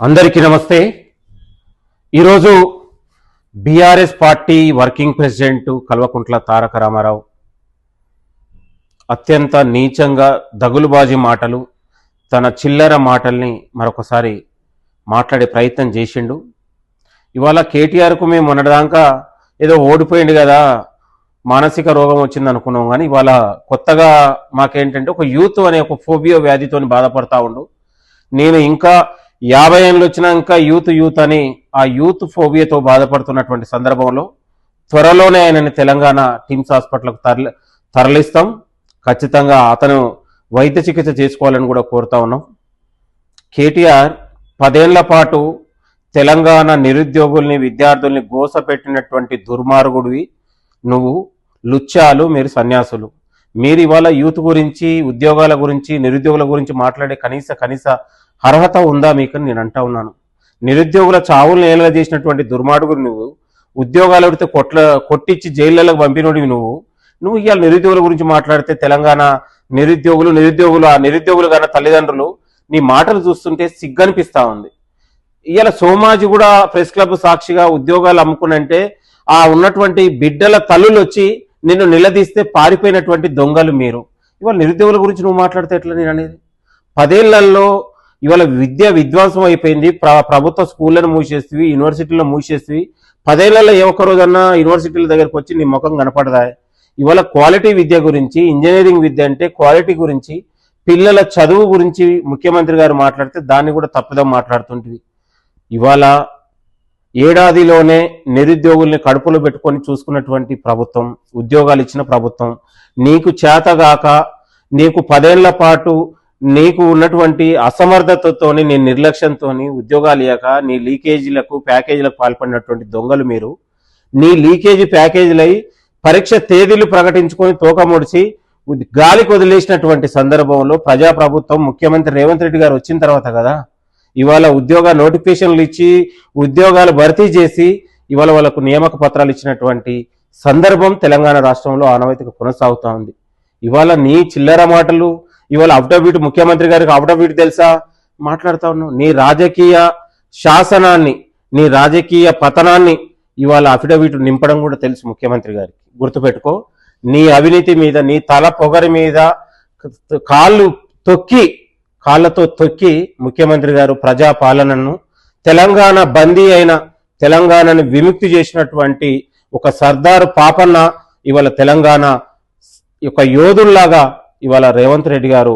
అందరికీ నమస్తే. ఈరోజు BRS party working president Kalvakuntla Taraka Rama Rao అత్యంత నీచంగా దగులుబాజీ మాటలు, తన చిల్లర మాటల్ని మరొకసారి మాట్లాడే ప్రయత్నం చేసిండు. ఇవాళ కేటీఆర్కు మేము మొన్నటిదాకా ఏదో ఓడిపోయింది కదా, మానసిక రోగం వచ్చింది అనుకున్నాం, కానీ ఇవాళ కొత్తగా మాకేంటంటే ఒక యూత్ అనే ఒక ఫోబియో వ్యాధితో బాధపడతా ఉండు. నేను ఇంకా 50 ఏళ్ళు వచ్చినాక యూత్ అని ఆ యూత్ ఫోబియాతో బాధపడుతున్నటువంటి సందర్భంలో త్వరలోనే ఆయనని తెలంగాణ టిమ్స్ హాస్పిటల్కు తరలిస్తాం. ఖచ్చితంగా అతను వైద్య చికిత్స చేసుకోవాలని కూడా కోరుతా ఉన్నాం. కేటీఆర్ 10 ఏళ్ల పాటు తెలంగాణ నిరుద్యోగుల్ని, విద్యార్థుల్ని గోసపెట్టినటువంటి దుర్మార్గుడివి నువ్వు. లుచ్చాలు, మీరు సన్యాసులు. మీరు ఇవాళ యూత్ గురించి, ఉద్యోగాల గురించి, నిరుద్యోగుల గురించి మాట్లాడే కనీస అర్హత ఉందా మీకు? నేను అంటా ఉన్నాను. నిరుద్యోగుల చావులు నేలగా చేసినటువంటి దుర్మార్గుడు నువ్వు. ఉద్యోగాలు పెడితే కొట్టించి జైళ్ళకు పంపినోడివి నువ్వు ఇవాళ నిరుద్యోగుల గురించి మాట్లాడితే తెలంగాణ నిరుద్యోగులు ఆ నిరుద్యోగులు కన్నా తల్లిదండ్రులు నీ మాటలు చూస్తుంటే సిగ్గనిపిస్తా ఉంది. ఇవాళ సోమాజి కూడా ప్రెస్ క్లబ్ సాక్షిగా ఉద్యోగాలు అమ్ముకునంటే ఆ ఉన్నటువంటి బిడ్డల తల్లులు వచ్చి నిన్ను నిలదీస్తే పారిపోయినటువంటి దొంగలు మీరు. ఇవాళ నిరుద్యోగుల గురించి నువ్వు మాట్లాడితే ఎట్లా? నేను అనేది 10 ఏళ్లలో ఇవాళ విద్య విధ్వంసం అయిపోయింది. ప్రభుత్వ స్కూళ్ళను మూసేస్తవి, యూనివర్సిటీలను మూసేస్తవి. 10 ఏళ్లలో ఏ ఒక్క రోజన్నా యూనివర్సిటీల దగ్గరకు వచ్చి నీ ముఖం కనపడదా? ఇవాళ క్వాలిటీ విద్య గురించి, ఇంజనీరింగ్ విద్య అంటే క్వాలిటీ గురించి, పిల్లల చదువు గురించి ముఖ్యమంత్రి గారు మాట్లాడితే దాన్ని కూడా తప్పుదం మాట్లాడుతుంటివి. ఇవాళ ఏడాదిలోనే నిరుద్యోగుల్ని కడుపులో పెట్టుకొని చూసుకున్నటువంటి ప్రభుత్వం, ఉద్యోగాలు ఇచ్చిన ప్రభుత్వం, నీకు చేతగాక, నీకు 10 ఏళ్ల పాటు నీకు ఉన్నటువంటి అసమర్థతతోని, నీ నిర్లక్ష్యంతో ఉద్యోగాలు ఇవ్వక నీ లీకేజీలకు, ప్యాకేజీలకు పాల్పడినటువంటి దొంగలు మీరు. నీ లీకేజీ ప్యాకేజీలై పరీక్ష తేదీలు ప్రకటించుకొని తోకముడిచి గాలికి వదిలేసినటువంటి సందర్భంలో ప్రజాప్రభుత్వం ముఖ్యమంత్రి రేవంత్ రెడ్డి గారు వచ్చిన తర్వాత కదా ఇవాళ ఉద్యోగ నోటిఫికేషన్లు ఇచ్చి ఉద్యోగాలు భర్తీ చేసి ఇవాళ వాళ్ళకు నియామక పత్రాలు ఇచ్చినటువంటి సందర్భం తెలంగాణ రాష్ట్రంలో ఆనవాయితీగా కొనసాగుతూ ఉంది. ఇవాళ నీ చిల్లర మాటలు, ఇవాళ అఫిడవిట్, ముఖ్యమంత్రి గారికి అఫిడవిట్ తెలుసా మాట్లాడుతా ఉన్నావు. నీ రాజకీయ శాసనాన్ని, నీ రాజకీయ పతనాన్ని ఇవాళ అఫిడవిట్ నింపడం కూడా తెలుసు ముఖ్యమంత్రి గారికి. గుర్తుపెట్టుకో, నీ అవినీతి మీద, నీ తల పొగరి మీద కాళ్ళతో తొక్కి ముఖ్యమంత్రి గారు ప్రజాపాలనను, తెలంగాణ బందీ అయిన తెలంగాణను విముక్తి చేసినటువంటి ఒక సర్దారు పాపన్న ఇవాళ తెలంగాణ ఒక యోధుల్లాగా ఇవాళ రేవంత్ రెడ్డి గారు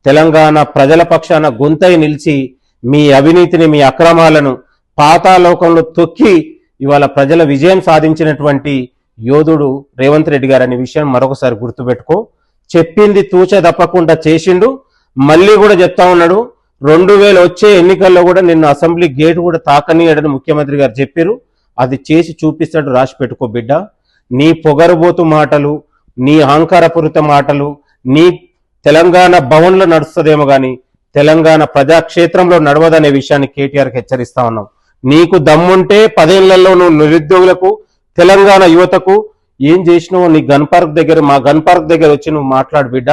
తెలంగాణ ప్రజల పక్షాన గొంతై నిలిచి మీ అవినీతిని, మీ అక్రమాలను పాతాళోకంలో తొక్కి ఇవాళ ప్రజల విజయం సాధించినటువంటి యోధుడు రేవంత్ రెడ్డి గారు అనే విషయం మరొకసారి గుర్తుపెట్టుకో. చెప్పింది తూచ తప్పకుండా చేసిండు. మళ్ళీ కూడా చెప్తా ఉన్నాడు, 2000 వచ్చే ఎన్నికల్లో కూడా నిన్ను అసెంబ్లీ గేట్ కూడా తాకనీయడని ముఖ్యమంత్రి గారు చెప్పారు. అది చేసి చూపిస్తాడు, రాసి పెట్టుకో బిడ్డ. నీ పొగరుబోతు మాటలు, నీ అహంకారపూరిత మాటలు నీ తెలంగాణ భవన్లో నడుస్తుందేమో కానీ తెలంగాణ ప్రజాక్షేత్రంలో నడవదనే విషయాన్ని కేటీఆర్కి హెచ్చరిస్తా ఉన్నాం. నీకు దమ్ముంటే 10 ఏళ్లలో నువ్వు నిరుద్యోగులకు, తెలంగాణ యువతకు ఏం చేసినావో నీ మా గన్ పార్క్ దగ్గర వచ్చి నువ్వు మాట్లాడు బిడ్డ,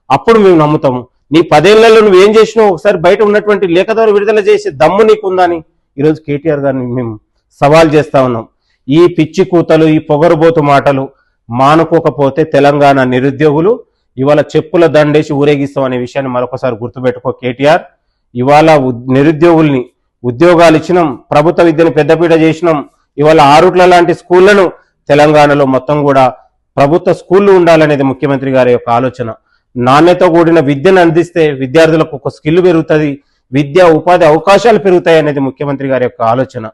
అప్పుడు మేము నమ్ముతాము. నీ 10 ఏళ్లలో నువ్వు ఏం చేసినావు ఒకసారి బయట ఉన్నటువంటి లేఖ ద్వారా విడుదల చేసే దమ్ము నీకుందని ఈరోజు కేటీఆర్ గారిని మేము సవాల్ చేస్తా ఉన్నాం. ఈ పిచ్చి కూతలు, ఈ పొగరుబోతు మాటలు మానుకోకపోతే తెలంగాణ నిరుద్యోగులు ఇవాళ చెప్పుల దండేసి ఊరేగిస్తాం అనే విషయాన్ని మరొకసారి గుర్తుపెట్టుకో కేటీఆర్. ఇవాళ నిరుద్యోగుల్ని ఉద్యోగాలు ఇచ్చినాం, ప్రభుత్వ విద్యను పెద్దపీట చేసినాం. ఇవాళ ఆరుట్ల లాంటి స్కూళ్లను తెలంగాణలో మొత్తం కూడా ప్రభుత్వ స్కూళ్లు ఉండాలనేది ముఖ్యమంత్రి గారి యొక్క ఆలోచన. నాణ్యత కూడిన విద్యను అందిస్తే విద్యార్థులకు ఒక స్కిల్ పెరుగుతుంది, విద్యా ఉపాధి అవకాశాలు పెరుగుతాయి అనేది ముఖ్యమంత్రి గారి యొక్క ఆలోచన.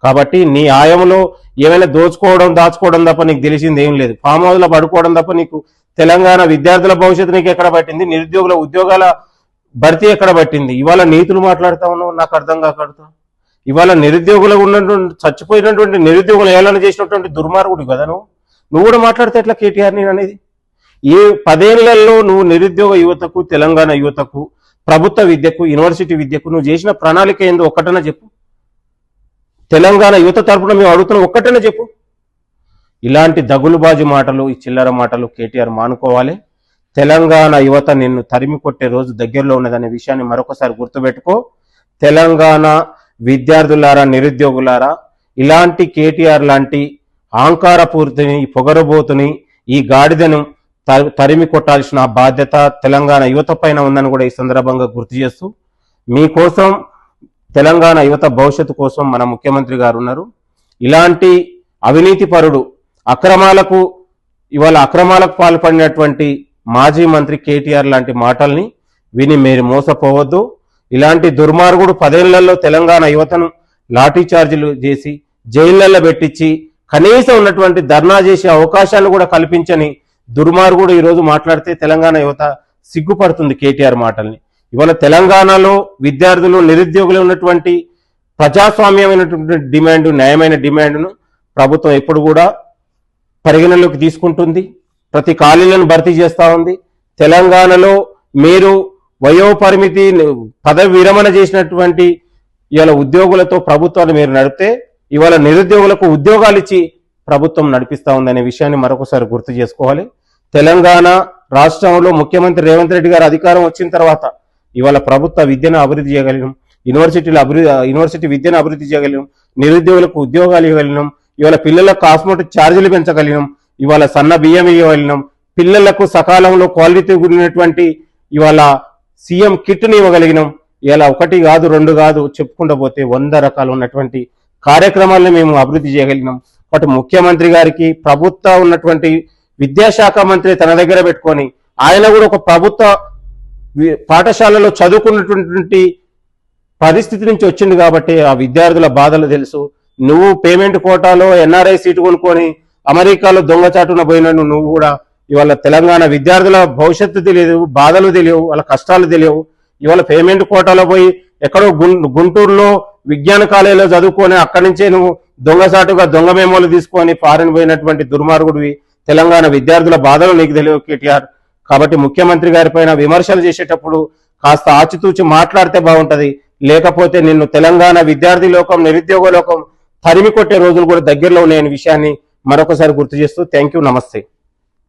కాబట్టి నీ ఆయంలో ఏమైనా దాచుకోవడం తప్ప నీకు తెలిసింది ఏం లేదు. ఫామ్ హౌస్లో పడుకోవడం తప్ప నీకు తెలంగాణ విద్యార్థుల భవిష్యత్తు నీకు ఎక్కడ పట్టింది? నిరుద్యోగుల ఉద్యోగాల భర్తీ ఎక్కడ పట్టింది? ఇవాళ నీతులు మాట్లాడుతా ఉన్నావు, నాకు అర్థం కాకడుతా. ఇవాళ నిరుద్యోగులు ఉన్నటువంటి, చచ్చిపోయినటువంటి నిరుద్యోగులు ఏలన చేసినటువంటి దుర్మార్గుడు కదా నువ్వు కూడా మాట్లాడితే ఎట్లా కేటీఆర్? నేను అనేది ఏ 10 ఏళ్లలో నువ్వు నిరుద్యోగ యువతకు, తెలంగాణ యువతకు, ప్రభుత్వ విద్యకు, యూనివర్సిటీ విద్యకు నువ్వు చేసిన ప్రణాళిక ఏందో ఒక్కటనే చెప్పు. తెలంగాణ యువత తరపున మేము అడుగుతున్న ఒక్కటనే చెప్పు. ఇలాంటి దగులుబాజు మాటలు, ఈ చిల్లర మాటలు కేటీఆర్ మానుకోవాలి. తెలంగాణ యువత నిన్ను తరిమి కొట్టే రోజు దగ్గరలో ఉన్నదనే విషయాన్ని మరొకసారి గుర్తుపెట్టుకో. తెలంగాణ విద్యార్థులారా, నిరుద్యోగులారా, ఇలాంటి కేటీఆర్ లాంటి అహంకారపూరితని, పొగరబోతుని, ఈ గాడిదను తరిమి కొట్టాల్సిన బాధ్యత తెలంగాణ యువత పైన ఉందని కూడా ఈ సందర్భంగా గుర్తు చేస్తూ, మీకోసం, తెలంగాణ యువత భవిష్యత్తు కోసం మన ముఖ్యమంత్రి గారు ఉన్నారు. ఇలాంటి అవినీతి పరుడు, అక్రమాలకు పాల్పడినటువంటి మాజీ మంత్రి కేటీఆర్ లాంటి మాటల్ని విని మీరు మోసపోవద్దు. ఇలాంటి దుర్మార్గుడు 10 ఏళ్లలో తెలంగాణ యువతను లాఠీ చార్జీలు చేసి జైళ్లలో పెట్టించి కనీసం ఉన్నటువంటి ధర్నా చేసే అవకాశాలు కూడా కల్పించని దుర్మార్గుడు ఈరోజు మాట్లాడితే తెలంగాణ యువత సిగ్గుపడుతుంది కేటీఆర్ మాటల్ని. ఇవాళ తెలంగాణలో విద్యార్థులు, నిరుద్యోగులు ఉన్నటువంటి ప్రజాస్వామ్యమైనటువంటి డిమాండ్, న్యాయమైన డిమాండ్ను ప్రభుత్వం ఎప్పుడు కూడా పరిగణలోకి తీసుకుంటుంది. ప్రతి ఖాళీలను భర్తీ చేస్తూ ఉంది. తెలంగాణలో మీరు వయోపరిమితి, పదవి విరమణ చేసినటువంటి ఇవాళ ఉద్యోగులతో ప్రభుత్వాన్ని మీరు నడిపితే ఇవాళ నిరుద్యోగులకు ఉద్యోగాలు ఇచ్చి ప్రభుత్వం నడిపిస్తూ ఉందనే విషయాన్ని మరొకసారి గుర్తు చేసుకోవాలి. తెలంగాణ రాష్ట్రంలో ముఖ్యమంత్రి రేవంత్ రెడ్డి గారు అధికారం వచ్చిన తర్వాత ఇవాళ ప్రభుత్వ విద్యను అభివృద్ధి చేయగలిగినాం, యూనివర్సిటీ విద్యను అభివృద్ధి చేయగలిగినాం, నిరుద్యోగులకు ఉద్యోగాలు ఇవ్వగలిగినాం, ఇవాళ పిల్లలకు కాస్మోటిక్ ఛార్జీలు పెంచగలిగినాం, ఇవాళ సన్న బియ్యం ఇవ్వగలిగినాం, పిల్లలకు సకాలంలో క్వాలిటీ కూడినటువంటి ఇవాళ సీఎం కిట్ని ఇవ్వగలిగినాం. ఇలా 1 కాదు 2 కాదు చెప్పుకుంటూ పోతే 100 రకాలు ఉన్నటువంటి కార్యక్రమాలను మేము అభివృద్ధి చేయగలిగినాం. కాబట్టి ముఖ్యమంత్రి గారికి ప్రభుత్వ ఉన్నటువంటి విద్యాశాఖ మంత్రి తన దగ్గర పెట్టుకొని ఆయన కూడా ఒక ప్రభుత్వ పాఠశాలలో చదువుకున్నటువంటి పరిస్థితి నుంచి వచ్చింది కాబట్టి ఆ విద్యార్థుల బాధలు తెలుసు. నువ్వు పేమెంట్ కోటాలో ఎన్ఆర్ఐ సీటు కొనుక్కొని అమెరికాలో దొంగచాటున పోయినట్టు నువ్వు కూడా ఇవాళ తెలంగాణ విద్యార్థుల భవిష్యత్తు తెలియదు, బాధలు తెలియవు, వాళ్ళ కష్టాలు తెలియవు. ఇవాళ పేమెంట్ కోటాలో పోయి ఎక్కడో గుంటూరులో విజ్ఞాన కాలేజీలో చదువుకొని అక్కడి నుంచే నువ్వు దొంగసాటుగా దొంగ మెమోలు తీసుకొని ఫారెన్ పోయినటువంటి దుర్మార్గుడివి. తెలంగాణ విద్యార్థుల బాధలు నీకు తెలియవు కేటీఆర్. కాబట్టి ముఖ్యమంత్రి గారి పైన విమర్శలు చేసేటప్పుడు కాస్త ఆచితూచి మాట్లాడితే బాగుంటది. లేకపోతే నిన్ను తెలంగాణ విద్యార్థి లోకం, నిరుద్యోగ లోకం తరిమి కొట్టే రోజులు కూడా దగ్గరలో ఉన్నాయనే విషయాన్ని మరొకసారి గుర్తు చేస్తూ థ్యాంక్ యూ, నమస్తే.